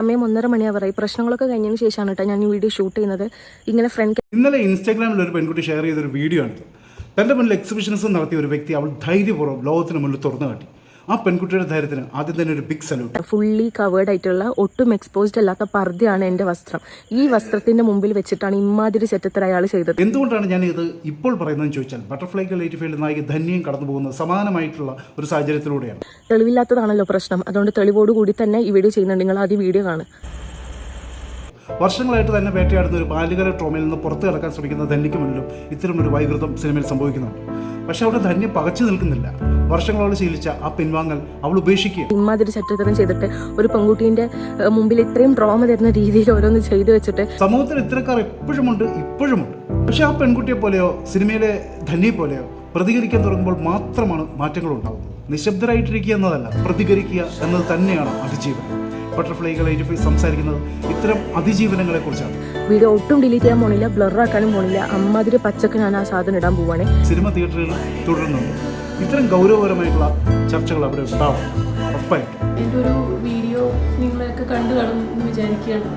സമയം 1:30 മണിയാവറായി. പ്രശ്നങ്ങളൊക്കെ കഴിഞ്ഞതിന് ശേഷമാണ് കേട്ടോ ഞാൻ ഈ വീഡിയോ ഷൂട്ട് ചെയ്യുന്നത്. ഇങ്ങനെ ഫ്രണ്ട് ഇന്നലെ ഇൻസ്റ്റാഗ്രാമിൽ ഒരു പെൺകുട്ടി ഷെയർ ചെയ്തൊരു വീഡിയോ ആണിത്. തൻ്റെ മുന്നിൽ എക്സിബിഷനിസം നടത്തിയ ഒരു വ്യക്തി അവൾ ധൈര്യപൂർവ്വം ലോകത്തിന് മുന്നിൽ തുറന്നു കാട്ടി. ആ പെൺകുട്ടിയുടെ ധൈര്യത്തിന് ആദ്യം തന്നെ ഒരു ബിഗ് സല്യൂട്ട്. ഫുള്ളി കവേർഡ് ആയിട്ടുള്ള ഒട്ടും എക്സ്പോസ്ഡ് അല്ലാത്ത പർദ്ദയാണ് എൻ്റെ വസ്ത്രം. ഈ വസ്ത്രത്തിന്റെ മുമ്പിൽ വെച്ചിട്ടാണ് ഇമാതിരി സെറ്റത്തർ അയാൾ ചെയ്തത്. എന്തുകൊണ്ടാണ് ഞാൻ ഇത് ഇപ്പോൾ പറയുന്നതെന്ന് ചോദിച്ചാൽ ബട്ടർഫ്ലൈ ഗേൾ 85 നായിക ധന്യയും കടന്നു പോകുന്നത് സമാനമായിട്ടുള്ള ഒരു സാഹചര്യത്തിലൂടെയാണ്. തെളിവില്ലാത്തതാണല്ലോ പ്രശ്നം. അതുകൊണ്ട് തെളിവോടുകൂടി തന്നെ ഈ വീഡിയോ ചെയ്യുന്നുണ്ട്. നിങ്ങൾ ആദ്യം വീഡിയോ കാണും. വർഷങ്ങളായിട്ട് തന്നെ വേട്ടയാടുന്ന ഒരു ബാലികര ട്രോമയിൽ നിന്ന് പുറത്തു കിടക്കാൻ ശ്രമിക്കുന്ന ധന്യയ്ക്ക് മുന്നിലും ഇത്തരമൊരു വൈകൃതം സിനിമയിൽ സംഭവിക്കുന്നുണ്ട്. പക്ഷെ അവിടെ ധന്യ പകച്ചു നിൽക്കുന്നില്ല. വർഷങ്ങളോട് ശീലിച്ച ആ പിൻവാങ്ങൽ അവൾ ഉപേക്ഷിക്കുക. ഇമാതിരി സെറ്റത്തരം ചെയ്തിട്ട് ഒരു പെൺകുട്ടീന്റെ മുമ്പിൽ ഇത്രയും ട്രോമ തരുന്ന രീതിയിൽ ഓരോന്ന് ചെയ്തു വെച്ചിട്ട് സമൂഹത്തിൽ ഇത്തരക്കാർ എപ്പോഴുമുണ്ട്, ഇപ്പോഴുമുണ്ട്. പക്ഷെ ആ പെൺകുട്ടിയെ പോലെയോ സിനിമയിലെ ധന്യയെ പോലെയോ പ്രതികരിക്കാൻ തുടങ്ങുമ്പോൾ മാത്രമാണ് മാറ്റങ്ങൾ ഉണ്ടാകുന്നത്. നിശബ്ദരായിട്ടിരിക്കുക എന്നതല്ല, പ്രതികരിക്കുക എന്നത് തന്നെയാണ് അതിജീവനം. ബട്ടർഫ്ലൈ ഗേൾ 85 സംസാരിക്കുന്നത് ഇത്തരം അതിജീവനങ്ങളെ കുറിച്ചാണ്. വീഡിയോ ഒട്ടും ഡിലീറ്റ് ചെയ്യാൻ പോണില്ല, ബ്ലറാക്കാനും പോണില്ല. അമ്മാതിരി പച്ചക്ക് ഞാൻ ആ സാധനം ഇടാൻ പോവാണ്. സിനിമ തിയേറ്ററുകൾ തുടരുന്നുണ്ട്. ഇത്തരം ഗൗരവപരമായിട്ടുള്ള ചർച്ചകൾ അവിടെ ഉണ്ടാവും ഉറപ്പായിട്ടും. എൻ്റെ ഒരു വീഡിയോ നിങ്ങളെയൊക്കെ കണ്ടു കാണും എന്ന് വിചാരിക്കുകയാണ്.